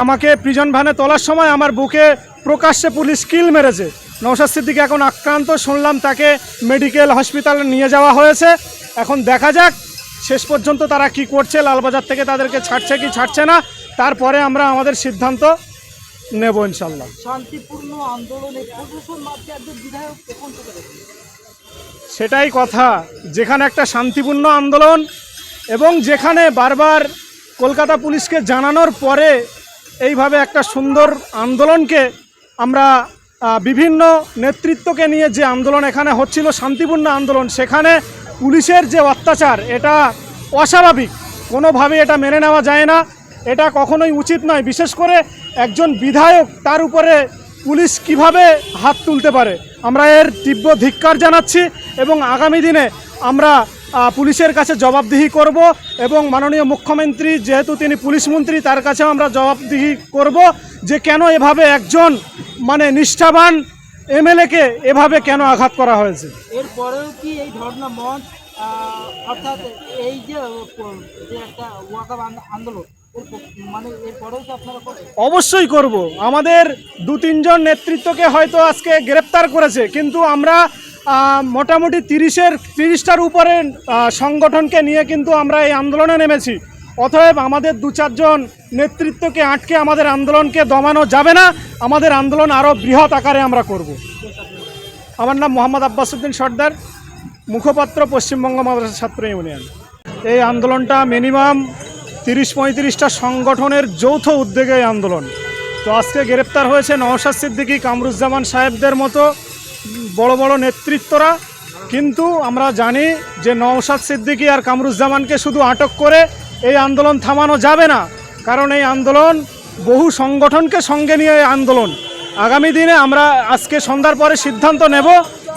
আমাকে প্রিজন ভ্যানে তোলার সময় আমার বুকে প্রকাশ্যে পুলিশ কিল মেরেছে। নওশাদ সিদ্দিকী এখন আক্রান্ত, শুনলাম তাকে মেডিকেল হসপিটালে নিয়ে যাওয়া হয়েছে। এখন দেখা যাক শেষ পর্যন্ত তারা কি করছে, লালবাজার থেকে তাদেরকে ছাড়ছে কি ছাড়ছে না, তারপরে আমরা আমাদের সিদ্ধান্ত নেব ইনশাল্লাহ। শান্তিপূর্ণ আন্দোলনে প্রশাসন মাত্র একজন বিধায়ক এখন থেকে সেটাই কথা, যেখানে একটা শান্তিপূর্ণ আন্দোলন এবং যেখানে বারবার কলকাতা পুলিশকে জানানোর পরে এইভাবে একটা সুন্দর আন্দোলনকে আমরা বিভিন্ন নেতৃত্বকে নিয়ে যে আন্দোলন এখানে হচ্ছিল শান্তিপূর্ণ আন্দোলন, সেখানে পুলিশের যে অত্যাচার এটা অস্বাভাবিক, কোনোভাবে এটা মেনে নেওয়া যায় না, এটা কখনোই উচিত নয়। বিশেষ করে একজন বিধায়ক, তার উপরে পুলিশ কিভাবে হাত তুলতে পারে, আমরা এর তীব্র ধিক্কার জানাচ্ছি এবং আগামী দিনে আমরা পুলিশের কাছে জবাবদিহি করব এবং মাননীয় মুখ্যমন্ত্রী যেহেতু তিনি পুলিশ মন্ত্রী, তার কাছেও আমরা জবাবদিহি করব যে কেন এভাবে একজন নিষ্ঠাবান এমএলএকে এভাবে কেন আঘাত করা হয়েছে। এরপরেও কি এই ধর্ণা মঞ্চ অর্থাৎ এই যে একটা ওয়াকাব আন্দোলন এরপরেও কি আপনারা করবেন? অবশ্যই করব। আমাদের 2-3 জন নেতৃত্বকে হয়তো আজকে গ্রেপ্তার করেছে, কিন্তু আমরা মোটামুটি 30টার উপরে সংগঠনকে নিয়ে কিন্তু আমরা এই আন্দোলনে নেমেছি। অতএব আমাদের 2-4 জন নেতৃত্বকে আটকে আমাদের আন্দোলনকে দমানো যাবে না, আমাদের আন্দোলন আরও বৃহৎ আকারে আমরা করব। আমার নাম মোহাম্মদ আব্বাস উদ্দিন সর্দার, মুখপাত্র পশ্চিমবঙ্গ মাদ্রাসা ছাত্র ইউনিয়ন। এই আন্দোলনটা মিনিমাম 30-35টা সংগঠনের যৌথ উদ্যোগে এই আন্দোলন। তো আজকে গ্রেপ্তার হয়েছে নওশাদ সিদ্দিকী, কামরুজ্জামান সাহেবদের মতো বড় বড় নেতৃত্বরা, কিন্তু আমরা জানি যে নওশাদ সিদ্দিকী আর কামরুজ্জামানকে শুধু আটক করে এই আন্দোলন থামানো যাবে না, কারণ এই আন্দোলন বহু সংগঠনকে সঙ্গে নিয়ে এই আন্দোলন। আগামী দিনে আমরা আজকে সন্ধ্যার পরে সিদ্ধান্ত নেব,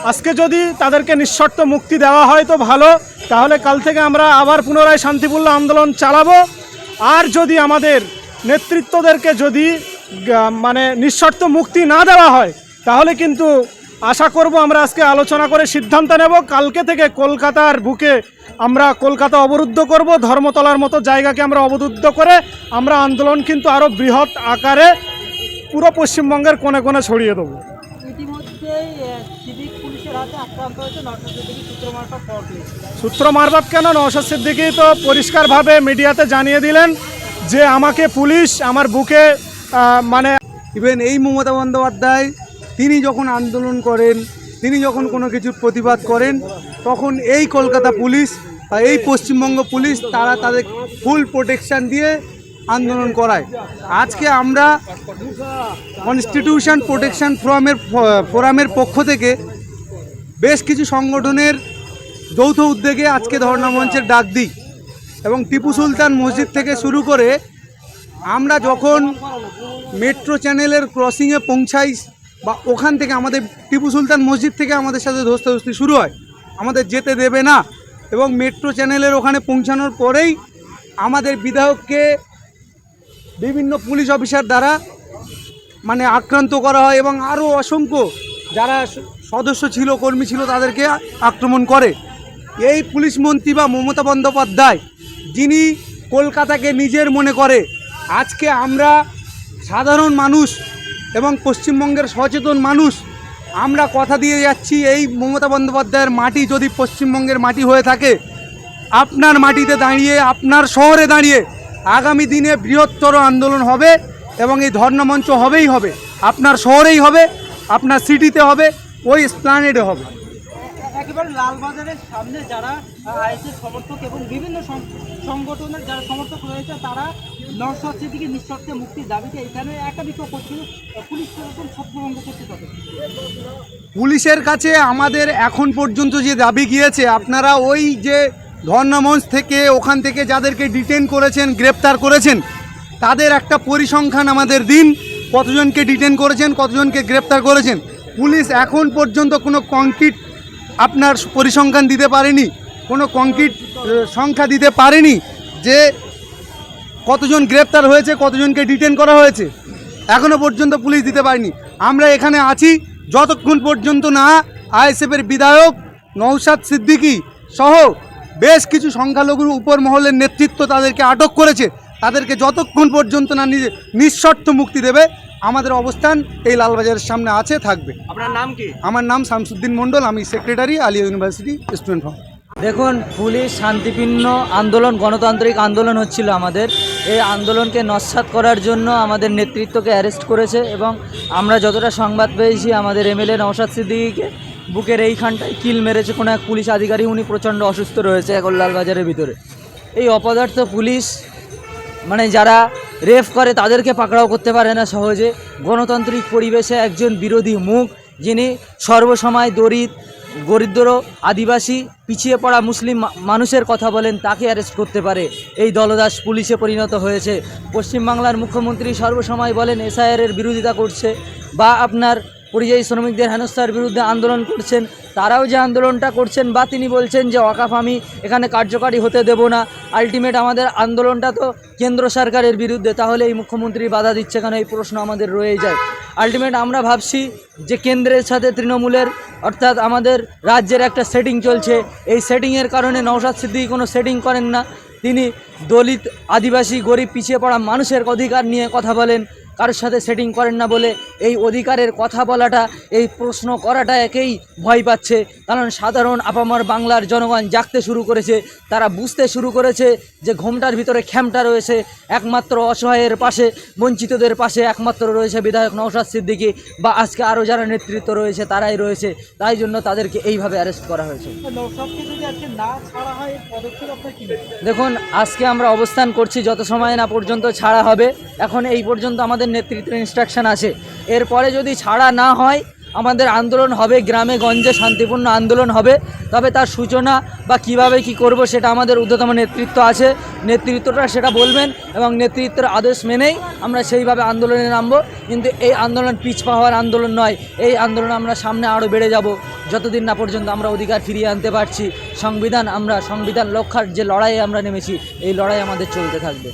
আজকে যদি তাদেরকে নিঃশর্ত মুক্তি দেওয়া হয় তো ভালো, তাহলে কাল থেকে আমরা আবার পুনরায় শান্তিপূর্ণ আন্দোলন চালাবো। আর যদি আমাদের নেতৃত্বদেরকে যদি নিঃশর্ত মুক্তি না দেওয়া হয়, তাহলে কিন্তু আশা করব আমরা আজকে আলোচনা করে সিদ্ধান্ত নেব, কালকে থেকে কলকাতার বুকে আমরা কলকাতা অবরুদ্ধ করব, ধর্মতলার মতো জায়গাকে আমরা অবরুদ্ধ করে আমরা আন্দোলন কিন্তু আরও বৃহৎ আকারে পুরো পশ্চিমবঙ্গের কোণে কোণে ছড়িয়ে দেবো। ইতিমধ্যেই সিভিক পুলিশের হাতে আক্রান্ত হয়েছে নওশাদ সিদ্দিকী, সূত্র মারফত কেন, নওশাদ সিদ্দিকী তো পরিষ্কারভাবে মিডিয়াতে জানিয়ে দিলেন যে আমাকে পুলিশ আমার বুকে ইভেন এই মমতা বন্দ্যোপাধ্যায় তিনি যখন আন্দোলন করেন, তিনি যখন কোনো কিছুর প্রতিবাদ করেন, তখন এই কলকাতা পুলিশ বা এই পশ্চিমবঙ্গ পুলিশ তারা তাদের ফুল প্রোটেকশান দিয়ে আন্দোলন করায়। আজকে আমরা কনস্টিটিউশন প্রোটেকশন ফোরামের পক্ষ থেকে বেশ কিছু সংগঠনের যৌথ উদ্যোগে আজকে ধর্ণা মঞ্চের ডাক দিই এবং টিপু সুলতান মসজিদ থেকে শুরু করে আমরা যখন মেট্রো চ্যানেলের ক্রসিংয়ে পৌঁছাই বা ওখান থেকে আমাদের টিপু সুলতান মসজিদ থেকে আমাদের সাথে ধস্তাধস্তি শুরু হয়, আমাদের যেতে দেবে না, এবং মেট্রো চ্যানেলের ওখানে পৌঁছানোর পরেই আমাদের বিধায়ককে বিভিন্ন পুলিশ অফিসার দ্বারা আক্রান্ত করা হয় এবং আরও অসংখ্য যারা সদস্য ছিল, কর্মী ছিল, তাদেরকে আক্রমণ করে। এই পুলিশ মন্ত্রী বা মমতা বন্দ্যোপাধ্যায় যিনি কলকাতাকে নিজের মনে করে, আজকে আমরা সাধারণ মানুষ এবং পশ্চিমবঙ্গের সচেতন মানুষ আমরা কথা দিয়ে যাচ্ছি, এই মমতা বন্দ্যোপাধ্যায়ের মাটি যদি পশ্চিমবঙ্গের মাটি হয়ে থাকে, আপনার মাটিতে দাঁড়িয়ে, আপনার শহরে দাঁড়িয়ে আগামী দিনে বৃহত্তর আন্দোলন হবে এবং এই ধর্ণা মঞ্চ হবেই হবে, আপনার শহরেই হবে, আপনার সিটিতে হবে, ওই এসপ্ল্যানেডে হবে। একেবারে লালবাজারের সামনে যারা আইএসএর সমর্থক এবং বিভিন্ন সংগঠনের যারা সমর্থক রয়েছে, তারা নওশাদ সিদ্দিকী নিঃশর্তে মুক্তির দাবিতে এখানে একাধিক করছিল, পুলিশ প্রশাসন ছত্রভঙ্গ করতে পারে। পুলিশের কাছে আমাদের এখন পর্যন্ত যে দাবি গিয়েছে, আপনারা ওই যে ধর্ণা মঞ্চ থেকে ওখান থেকে যাদেরকে ডিটেন করেছেন, গ্রেপ্তার করেছেন, তাদের একটা পরিসংখ্যান আমাদের দিন, কতজনকে ডিটেন করেছেন, কতজনকে গ্রেপ্তার করেছেন। পুলিশ এখন পর্যন্ত কোনো কংক্রিট আপনার পরিসংখ্যান দিতে পারেনি, কোনো কংক্রিট সংখ্যা দিতে পারেনি যে কতজন গ্রেপ্তার হয়েছে, কতজনকে ডিটেন করা হয়েছে, এখনও পর্যন্ত পুলিশ দিতে পারেনি। আমরা এখানে আছি যতক্ষণ পর্যন্ত না আইএসএফের বিধায়ক নওশাদ সিদ্দিকী সহ বেশ কিছু সংখ্যালঘু উপর মহলের নেতৃত্ব তাদেরকে আটক করেছে, তাদেরকে যতক্ষণ পর্যন্ত না নিঃশর্ত মুক্তি দেবে আমাদের অবস্থান এই লালবাজারের সামনে আছে, থাকবে। আপনার নাম কি? আমার নাম শামসুদ্দিন মণ্ডল, আমি secretary Aliah university student forum. দেখুন, পুলিশ শান্তিপূর্ণ আন্দোলন, গণতান্ত্রিক আন্দোলন হচ্ছিল আমাদের। এই আন্দোলনকে নস্যাৎ করার জন্য আমাদের নেতৃত্বকে অ্যারেস্ট করেছে এবং আমরা যতটা সংবাদ পেয়েছি আমাদের এমএলএ নওশাদ সিদ্দিকীকে বুকের এইখানটায় কিল মেরেছে কোনো এক পুলিশ আধিকারিক। উনি প্রচণ্ড অসুস্থ রয়েছে এখন লালবাজারের ভিতরে। এই অপদার্থ পুলিশ যারা রেফ করে তাদেরকে পাকড়াও করতে পারে না সহজে। গণতান্ত্রিক পরিবেশে একজন বিরোধী মুখ, যিনি সর্বসময় দরিদ্র, আদিবাসী, পিছিয়ে পড়া মুসলিম মানুষের কথা বলেন, তাকে অ্যারেস্ট করতে পারে এই দলদাস পুলিশে পরিণত হয়েছে। পশ্চিমবাংলার মুখ্যমন্ত্রী সর্বসময় বলেন এসআইআরের বিরোধিতা করছে বা আপনার পরিযায়ী শ্রমিকদের হেনস্থার বিরুদ্ধে আন্দোলন করছেন। তারাও যে আন্দোলনটা করছেন বা তিনি বলছেন যে ওয়াকাফ আমি এখানে কার্যকারী হতে দেব না, আলটিমেট আমাদের আন্দোলনটা তো কেন্দ্র সরকারের বিরুদ্ধে, তাহলে এই মুখ্যমন্ত্রী বাধা দিচ্ছে কেন? এই প্রশ্ন আমাদের রয়ে যায়। আলটিমেট আমরা ভাবছি যে কেন্দ্রের সাথে তৃণমূলের অর্থাৎ আমাদের রাজ্যের একটা সেটিং চলছে। এই সেটিংয়ের কারণে নওশাদ সিদ্দিকী কোনো সেটিং করেন না। তিনি দলিত, আদিবাসী, গরিব, পিছিয়ে পড়া মানুষের অধিকার নিয়ে কথা বলেন, কারোর সাথে সেটিং করেন না বলে এই অধিকারের কথা বলাটা, এই প্রশ্ন করাটা একেই ভয় পাচ্ছে। কারণ সাধারণ আপামর বাংলার জনগণ জাগতে শুরু করেছে, তারা বুঝতে শুরু করেছে যে ঘোমটার ভিতরে খ্যামটা রয়েছে। একমাত্র অসহায়ের পাশে, বঞ্চিতদের পাশে একমাত্র রয়েছে বিধায়ক নওশাদ সিদ্দিকী বা আজকে আরও যারা নেতৃত্ব রয়েছে তারাই রয়েছে। তাই জন্য তাদেরকে এইভাবে অ্যারেস্ট করা হয়েছে। নওশাদকে যদি আজকে না ছাড়া হয়, এর পদক্ষেপ আপনার কি? দেখুন, আজকে আমরা অবস্থান করছি যত সময় না পর্যন্ত ছাড়া হবে। এখন এই পর্যন্ত আমাদের নেতৃত্বের ইনস্ট্রাকশন আছে। এরপরে যদি ছাড়া না হয় আমাদের আন্দোলন হবে, গ্রামে গঞ্জে শান্তিপূর্ণ আন্দোলন হবে। তবে তার সূচনা বা কিভাবে কি করব সেটা আমাদের ঊর্ধ্বতম নেতৃত্ব আছে, নেতৃত্বটা সেটা বলবেন এবং নেতৃত্বের আদেশ মেনেই আমরা সেইভাবে আন্দোলনে নামবো। কিন্তু এই আন্দোলন পিছপা হওয়ার আন্দোলন নয়, এই আন্দোলন আমরা সামনে আরও বেড়ে যাব যতদিন না পর্যন্ত আমরা অধিকার ফিরিয়ে আনতে পারছি। সংবিধান রক্ষার যে লড়াইয়ে আমরা নেমেছি, এই লড়াই আমাদের চলতে থাকবে।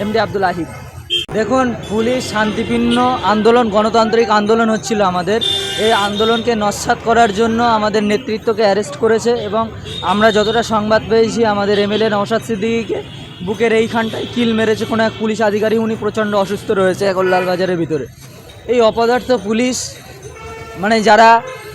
এমডি আব্দুল আহিদ। দেখুন, পুলিশ শান্তিপূর্ণ আন্দোলন, গণতান্ত্রিক আন্দোলন হচ্ছিল আমাদের। এই আন্দোলনকে নস্যাৎ করার জন্য আমাদের নেতৃত্বকে অ্যারেস্ট করেছে এবং আমরা যতটা সংবাদ পেয়েছি আমাদের এমএলএ নওশাদ সিদ্দিকীকে বুকের এইখানটায় কিল মেরেছে কোনো এক পুলিশ আধিকারিক। উনি প্রচণ্ড অসুস্থ রয়েছে এখন লালবাজারের ভিতরে। এই অপদার্থ পুলিশ যারা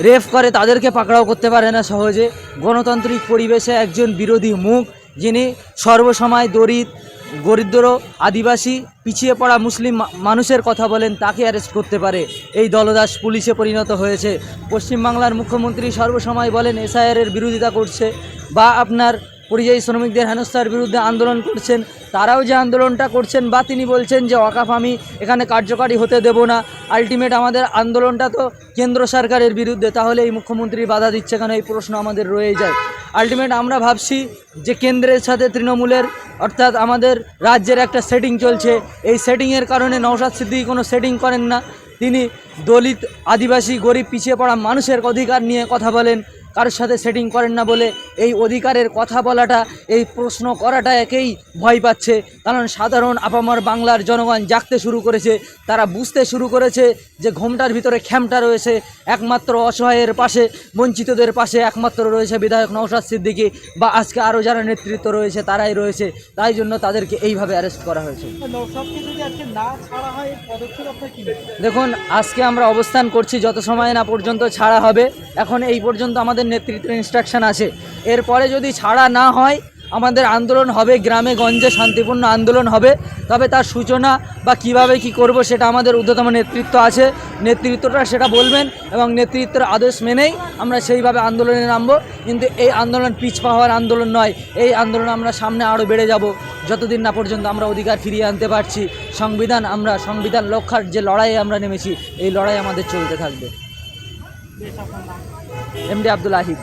রেফ করে তাদেরকে পাকড়াও করতে পারে না সহজে। গণতান্ত্রিক পরিবেশে একজন বিরোধী মুখ, যিনি সর্বসময় দরিদ্র, আদিবাসী, পিছিয়ে পড়া মুসলিম মানুষের কথা বলেন, তাকে অ্যারেস্ট করতে পারে এই দলদাস পুলিশে পরিণত হয়েছে। পশ্চিমবাংলার মুখ্যমন্ত্রী সর্বসময় বলেন এসআইআরের বিরোধিতা করছে বা আপনার পরিযায়ী শ্রমিকদের হেনস্থার বিরুদ্ধে আন্দোলন করছেন। তারাও যে আন্দোলনটা করছেন বা তিনি বলছেন যে ওয়াকাফ আমি এখানে কার্যকারী হতে দেব না, আলটিমেট আমাদের আন্দোলনটা তো কেন্দ্র সরকারের বিরুদ্ধে, তাহলে এই মুখ্যমন্ত্রী বাধা দিচ্ছে কেন? এই প্রশ্ন আমাদের রয়ে যায়। আলটিমেট আমরা ভাবছি যে কেন্দ্রের সাথে তৃণমূলের অর্থাৎ আমাদের রাজ্যের একটা সেটিং চলছে। এই সেটিংয়ের কারণে নওশাদ সিদ্দিকী কোনো সেটিং করেন না। তিনি দলিত, আদিবাসী, গরিব, পিছিয়ে পড়া মানুষের অধিকার নিয়ে কথা বলেন, কারোর সাথে সেটিং করেন না বলে এই অধিকারের কথা বলাটা, এই প্রশ্ন করাটা একেই ভয় পাচ্ছে। কারণ সাধারণ আপামর বাংলার জনগণ জাগতে শুরু করেছে, তারা বুঝতে শুরু করেছে যে ঘোমটার ভিতরে খ্যামটা রয়েছে। একমাত্র অসহায়ের পাশে, বঞ্চিতদের পাশে একমাত্র রয়েছে বিধায়ক নওশাদ সিদ্দিকী বা আজকে আরও যারা নেতৃত্ব রয়েছে তারাই রয়েছে। তাই জন্য তাদেরকে এইভাবে অ্যারেস্ট করা হয়েছে। নওশাদকে যদি আজকে না ছাড়া হয়, এর পদক্ষেপ আপনার কি? দেখুন, আজকে আমরা অবস্থান করছি যত সময় না পর্যন্ত ছাড়া হবে। এখন এই পর্যন্ত আমাদের নেতৃত্বের ইনস্ট্রাকশন আছে। এরপরে যদি ছাড়া না হয় আমাদের আন্দোলন হবে, গ্রামে গঞ্জে শান্তিপূর্ণ আন্দোলন হবে। তবে তার সূচনা বা কিভাবে কি করব সেটা আমাদের ঊর্ধ্বতম নেতৃত্ব আছে, নেতৃত্বটা সেটা বলবেন এবং নেতৃত্বের আদেশ মেনেই আমরা সেইভাবে আন্দোলনে নামবো। কিন্তু এই আন্দোলন পিছপা হওয়ার আন্দোলন নয়, এই আন্দোলন আমরা সামনে আরও বেড়ে যাব যতদিন না পর্যন্ত আমরা অধিকার ফিরিয়ে আনতে পারছি। সংবিধান রক্ষার যে লড়াইয়ে আমরা নেমেছি, এই লড়াই আমাদের চলতে থাকবে। এমডি আব্দুল আহিদ।